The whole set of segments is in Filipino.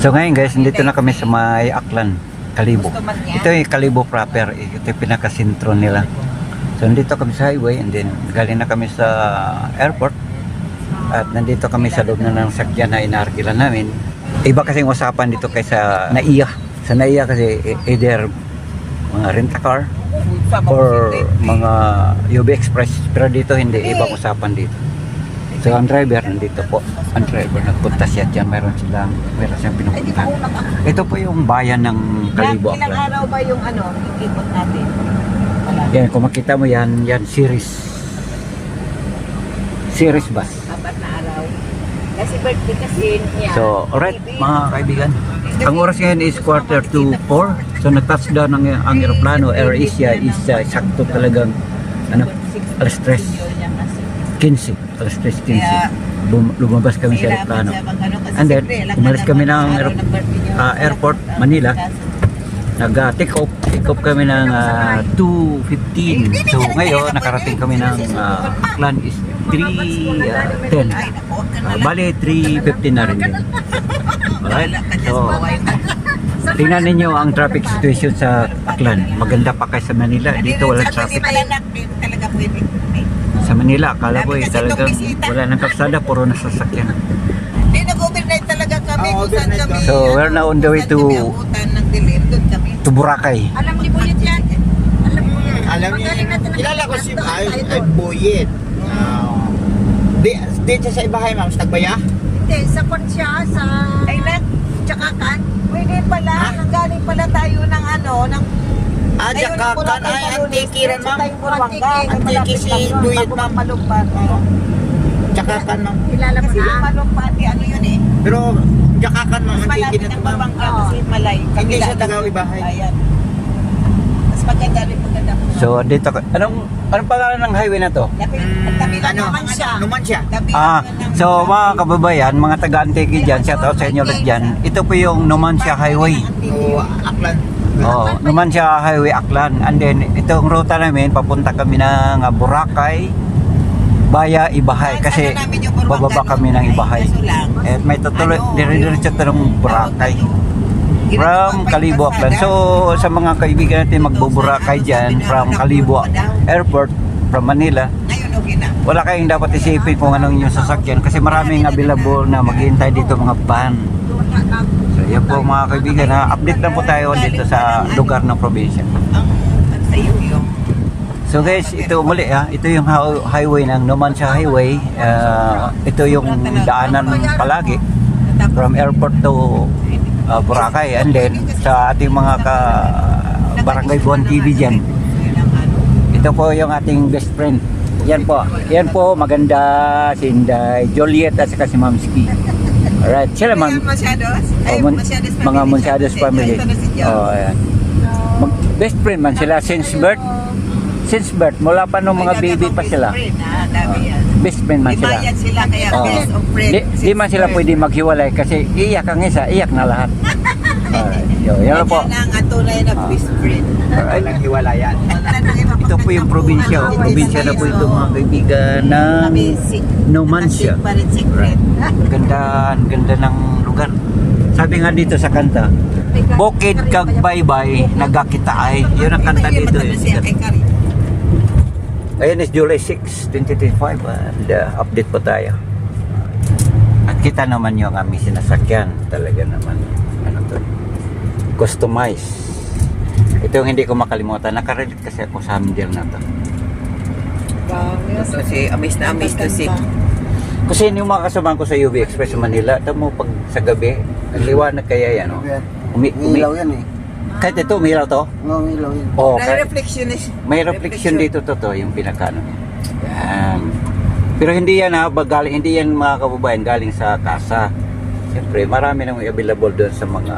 So ngayon guys, dito na kami sa may Aklan, Kalibo. Ito yung Kalibo proper, ito yung pinakasentro nila. So nandito kami sa highway and then galing na kami sa airport. At nandito kami sa loob na ng sakyan na inaarkilan namin. Iba kasing usapan dito kaysa NAIA. Sa NAIA kasi either mga rent-a-car or mga UB Express. Pero dito hindi, ibang usapan dito. So ang driver nandito po. Ang driver nagpunta siya dyan. Meron siyang pinupuntahan. Ito po yung bayan ng Kalibo, Ilang Aklan. araw ba yung ikot natin? Yan, kung makita mo yan series bus. Apat na araw. Kasi birthday kasi niya. So, alright mga kaibigan. Ang oras ngayon is 3:45. So nag-touchdown ang aeroplano, Air Asia is sakto talagang alas 3:15. Alas 3:15. Lumabas kami sa aeroplano. And then, umalis kami ng airport, Manila. Nag-take off kami ng 2:15. So ngayon, nakarating kami ng Aklan is 3:10. Bali, 3:15 na rin. Alright? So, tingnan ninyo ang traffic situation sa Aklan. Maganda pa kaysa Manila. Dito walang traffic. Talaga pwede. Sa Manila, akala ko talagang wala nang kalsada, puro nasasakyan. Hindi, nag-overnight talaga kami. Kung saan kami. So, we're now on the way to Boracay. Alam ni Buyet yan. Alam niya, kilala ko si ay Buyet. Dito sa Ibahay, ma'am, sa Tagbaya? Hindi, sa Kotsya, sa... Thailand, Tsakakan. Pwede pala, nanggaling pala tayo ng ng... Tsakakan ay antiki rin, ma'am. Antiki si Buyet, ma'am. Tsakakan, ma'am. Kilala mo na? Malupati, yun eh. Pero Tsakakan, ma'am, antiki na ito, ma'am. Kasi Malay. Hindi siya taga-Ibahay. Ayan. Mas maganda rin maganda. So, dito anong pangalan ng highway na to? Numancia. So mga kababayan, mga taga-Antique dyan, shout out sa inyo ulit dyan. Ito po yung Numancia Highway. O Aklan. Numancia Highway, Aklan. And then, itong ruta namin, papunta kami ng Boracay, Baya, Ibahay. Kasi bababa kami ng Ibahay. At may tutuloy, dire-diretso ito ng Boracay. From Kalibo, Aklan. So, sa mga kaibigan natin magbuburakay dyan, from Kalibo Airport, from Manila, wala kayong dapat isipin kung anong yung sasakyan kasi maraming available na maghihintay dito mga van. So, yan po mga kaibigan, update na po tayo dito sa lugar ng probinsya. So guys, ito muli ito yung highway ng Numancia Highway. Ito yung daanan palagi from airport to Boracay, and then sa ating mga Barangay Buwan TV dyan. Ito po yung ating best friend. Yan po maganda, si Inday, Joliet at saka si Ma'am Ski. Alright, sila mga Monsados family. Ayan. Best friend man sila since birth. Mula pa nung mga baby pa sila. Best friend man sila. Di man sila pwede maghiwalay kasi iyak ang isa, iyak na lahat. Yan po. Yan ang tunay na best friend. Walang hiwalayan. Ito po yung probinsya. Probinsya na po ito mga kaibigan ng Numancia. Ganda ng lugar. Sabi nga dito sa kanta, Bukid kag baybay nagakitaay. Yun ang kanta dito. Ayan is July 6, 2025 and update po tayo. At kita naman yung aming sinasakyan. Talaga naman customize. Ito yung hindi ko makalimutan. Nakarelate kasi ako sa model na to. Kasi amis na amis to si. Kasi yung mga kasamahan ko sa UB Express sa Manila, ito mo pag sa gabi, nagliwanag kaya yan. Umilaw yan eh. Kahit ito, umilaw to? Umilaw yan. May reflection dito yung pinakano. Yan. Pero hindi yan hindi yan mga kababayan galing sa kasa. Siyempre, marami nang available doon sa mga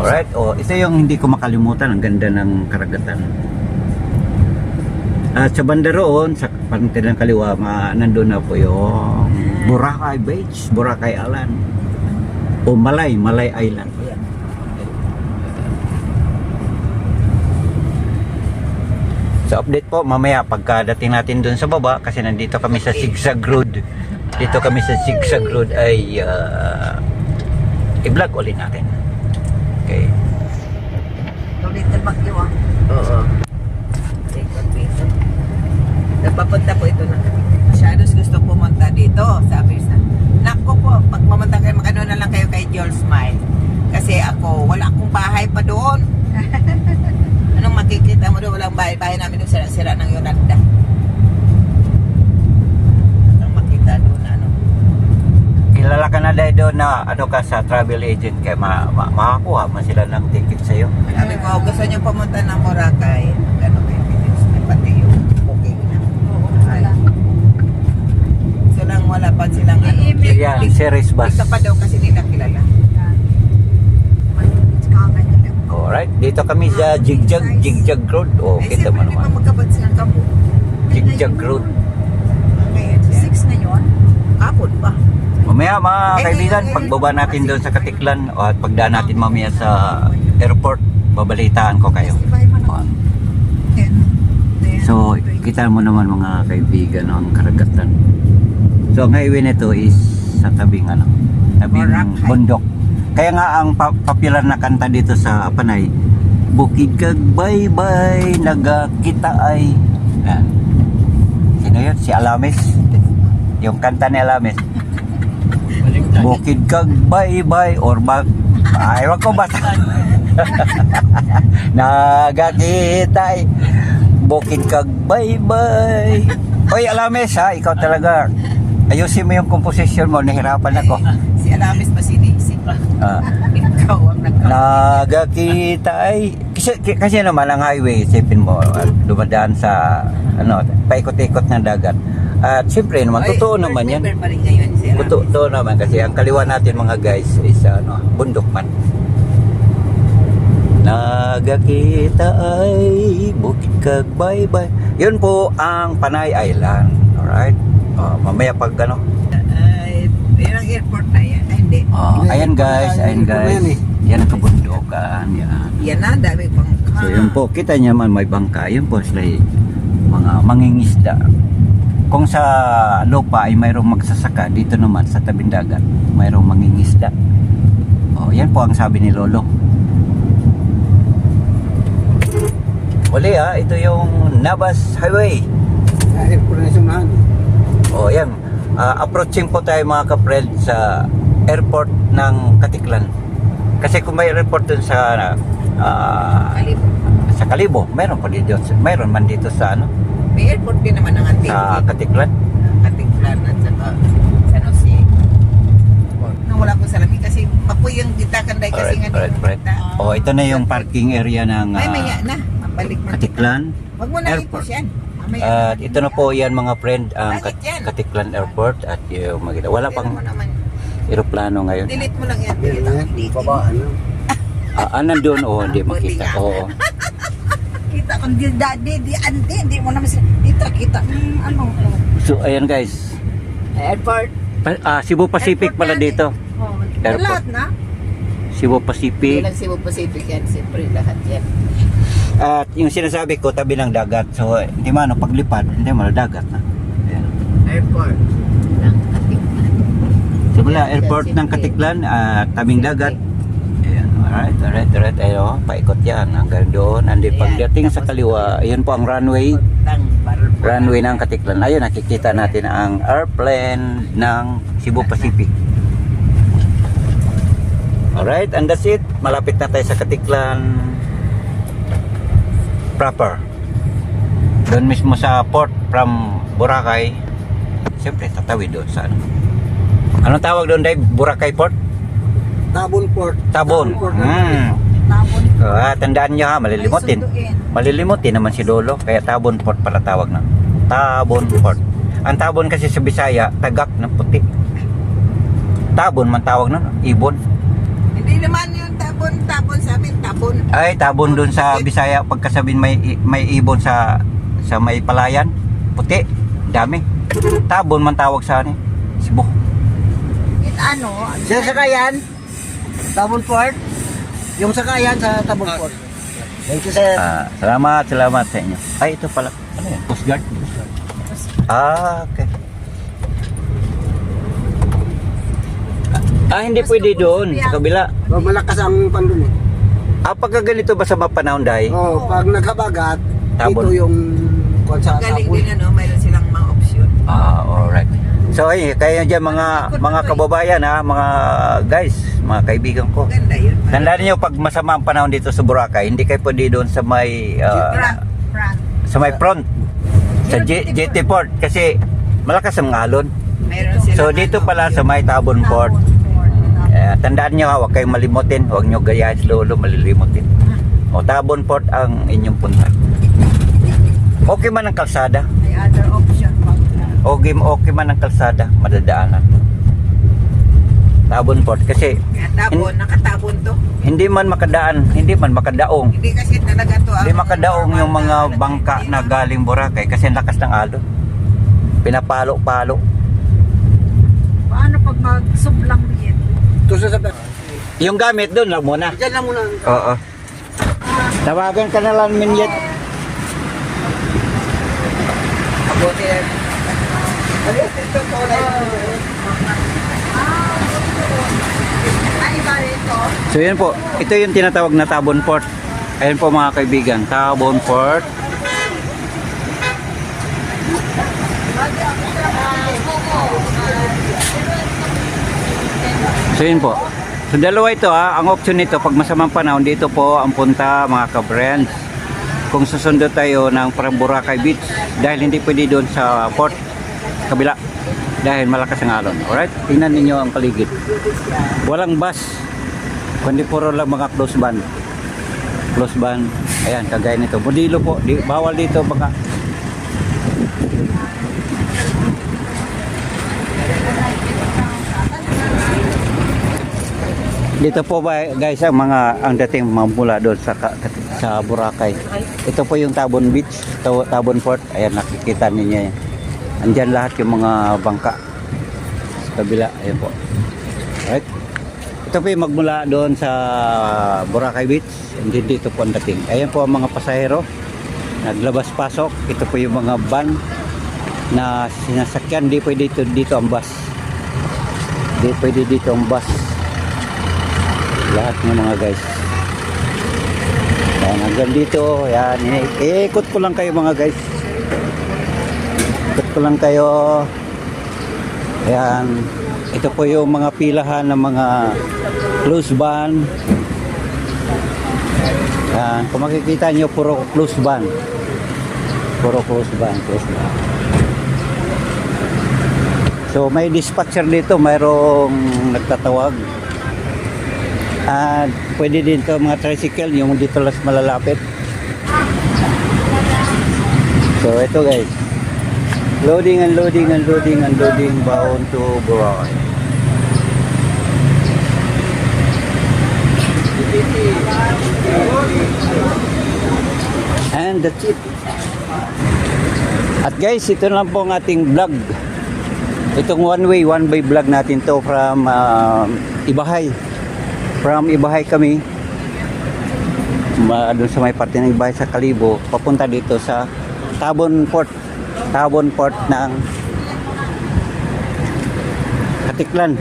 alright, ito yung hindi ko makalimutan. Ang ganda ng karagatan. At sa banda roon, sa panty ng kaliwa, nandun na po yung Boracay Beach, Boracay Island, o Malay Island. So update po mamaya pagkadating natin dun sa baba kasi nandito kami sa Zigzag Road. Dito kami sa Zigzag Road ay i-vlog ulit natin. Okay. Little Baguio ah. Oo. Jacob Peter. Napapunta po ito ng masyadong gusto pumunta dito. Sabi sa, nako po, pag mamunta kayo, magano na lang kayo kay Joel Smile. Kasi ako, wala akong bahay pa doon. Anong makikita mo doon? Walang bahay namin doon, sira-sira ng Yolanda. Anong makita doon, ano? Kilala ka na dahil doon na ano ka sa travel agent kaya makakuha man sila ng ticket sa'yo. Sabi ko, gusto niyo pumunta ng Boracay. Ano kayo, pati yung booking na. Ay. So lang wala pa silang ano. Yan, series bus. Isa pa daw kasi nila kilala. Alright, dito kami sa Jigjag Road. Oh, kita mo Di ba naman. magkabad silang kamo? Jigjag Road. Okay, 6 na yun? Kapon ba? Mamaya mga kaibigan, pagbaba natin doon sa Katiklan o at pagdaan natin mamaya sa airport, babalitaan ko kayo. So, kita mo naman mga kaibigan ang karagatan. So, ang highway nito is sa tabing ano, tabing Boracay. bundok. Kaya nga ang popular na kanta dito sa Panay, Bukid kag bye-bye, nagakita ay. Yan. Sino yun? Si Alames. Yung kanta ni Alames. Bukid kag bye-bye or ay, wag ko basta. Nagakita ay. Bukid kag bye-bye. Oy, Alames ha, ikaw talaga. Ayusin mo yung composition mo, nahirapan ako. Si Alamis pa si Daisy. Ah. Ikaw ang Nagakita ay kasi naman ang highway, isipin mo, dumadaan sa ano, paikot-ikot ng dagat. At siyempre naman, totoo naman yan. Member pa rin ngayon si Alamis. Totoo naman kasi ang kaliwa natin mga guys is ano, bundok man. Nagakita ay bukid kag bye-bye. Yun po ang Panay Island. Alright? Mamaya pag ano. Yun ang airport na yan. Ay, hindi. Ayan guys, yan ang kabundukan. Yan. Yan na, dami pang So yun po, kita niya man may bangka. Yun po sila mga mangingisda. Kung sa lupa ay mayroong magsasaka, dito naman sa tabing dagat, mayroong mangingisda. Yan po ang sabi ni Lolo. Uli ito yung Navas Highway. Yan. Approaching po tayo mga kapred sa airport ng Katiklan. Kasi kung may airport dun sa Kalibo. sa Kalibo, mayroon pa dito. Mayroon man dito sa ano, May airport din naman ang Antique. sa Katiklan. Katiklan at saka San Jose. Nung wala ko salamin kasi mapoy yung ditakan dahil kasi nga Alright. Ito na yung parking area ng Ay, maya na. Mabalik mo. Katiklan. Wag mo na Airport. ipos yan. Mamaya. At ito na po yan mga friend, ang Bakit yan? Katiklan Airport. At yung wala Pero pang mo naman. eroplano ngayon. Delete mo lang yan. Delete mo. Nandun, hindi makita. Oo. Kita kung di daddy, di mo naman sila. Kita. Ano? So, ayan guys. Airport. Cebu Pacific Airport pala natin. dito. Airport. Lahat na. Cebu Hindi Pacific. lang Cebu Pacific yan. Siyempre lahat yan. At yung sinasabi ko, tabi ng dagat. So, hindi man, paglipad, hindi man, dagat na. Ayan. Airport. Ng Katiklan. Simula, airport ng Katiklan, tabing dagat. Ayan, alright. Ayo, paikot yan hanggang doon. Andi pagdating sa kaliwa, ayan po ang runway. Runway ng Katiklan. Ayun, nakikita natin ang airplane ng Cebu Pacific. Alright, and that's it. Malapit na tayo sa Katiklan proper. Doon mismo sa port from Boracay. Siyempre, tatawid doon sa ano. Anong tawag doon, Dave? Boracay Port? Tabon Port. Tabon. Tandaan nyo ha, malilimutin. Malilimutin naman si Lolo, kaya Tabon Port pala tawag na. Tabon Port. Ang Tabon kasi sa Bisaya, tagak ng puti. Tabon man tawag na, ibon. Hindi naman yung tabon sa amin, tabon. Ay, Tabon doon sa Bisaya, pagkasabing may ibon sa may palayan, puti, dami. Tabon man tawag sa ano, Cebu. Ano? Sa sakayan, Tabon Port. Yung sakayan sa Tabon Port. Thank you, sir. Salamat sa inyo. Ay, ito pala. Ano yan? Coast Guard? Okay. Hindi pwede doon sa kabila. Malakas ang pandun eh. Pagka ganito ba sa mapanahon dahil? Pag naghabagat, Tabon. ito yung kung sa Galing sabon. din ano, mayroon silang mga option. Alright. So kaya dyan mga kababayan mga guys, mga kaibigan ko. Ganda yun. Tandaan niyo pag masama ang panahon dito sa Boracay, hindi kayo pwede doon sa may sa may front sa JT Port kasi malakas ang alon. Mayroon silang So dito pala sa may Tabon Port. Tandaan niyo huwag kayong malimutin, huwag niyo gayahin sa lolo, malilimutin. O Tabon Port ang inyong punta. Okay man ang kalsada. May other option pa. Okay man ang kalsada, madadaanan. Tabon Port kasi Tabon, nakatabon to. hindi man makadaong. Hindi kasi talaga to. Hindi makadaong yung mga bangka na galing Boracay kasi ang lakas ng alon. Pinapalo-palo. Paano pag magsublang yan? Ito sa sabi. Yung gamit doon lang muna. Diyan lang muna. Oo. Tawagan ka na lang minyet. Mabuti yan. Ito to Ay, iba rito. So yan po, ito yung tinatawag na Tabon Port. Ayan po mga kaibigan, Tabon Port. So yun po. So dalawa ito ang option nito pag masamang panahon dito po ang punta mga ka-friends. Kung susundo tayo ng parang Boracay Beach dahil hindi pwede doon sa port kabila dahil malakas ang alon. Alright? Tingnan ninyo ang paligid. Walang bus kundi puro lang mga close van. Close van. Ayan, kagaya nito. Modelo po. Bawal dito baka. Dito po ba guys ang dating mula doon sa Boracay. Ito po yung Tabon Beach, Tabon Port. Ayan nakikita ninyo yan. Andyan lahat yung mga bangka sa kabila. Ayan po. Alright. Ito po yung magmula doon sa Boracay Beach. Hindi dito po ang dating. Ayan po ang mga pasahero. Naglabas-pasok. Ito po yung mga van na sinasakyan. Hindi pwede dito ang bus. Hindi pwede dito ang bus. Lahat ng mga guys. Ayan, hanggang dito. Ayan, ikot ko lang kayo mga guys. Ikot ko lang kayo. Ayan. Ito po yung mga pilahan ng mga close van. Ayan. Kung makikita nyo, puro close van. Puro close van. Close van. So may dispatcher dito. Mayroong nagtatawag. At pwede din ito mga tricycle yung dito lang malalapit. So ito guys, loading and loading and loading and loading bound to Boracay. And that's it. At guys, ito lang po ang ating vlog. Itong one way vlog natin to from Ibahay. From Ibahay kami doon sa may parte ng Ibahay sa Kalibo papunta dito sa Tabon Port ng Katiklan.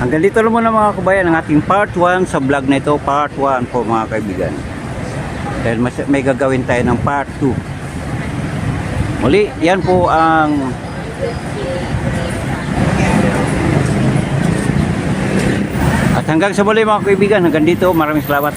Hanggang dito lang muna mga kabayan ang ating part 1 sa vlog na ito. Part 1 po mga kaibigan, dahil may gagawin tayo ng part 2 muli. Yan po ang at hanggang sa muli mga kaibigan, hanggang dito, maraming salamat.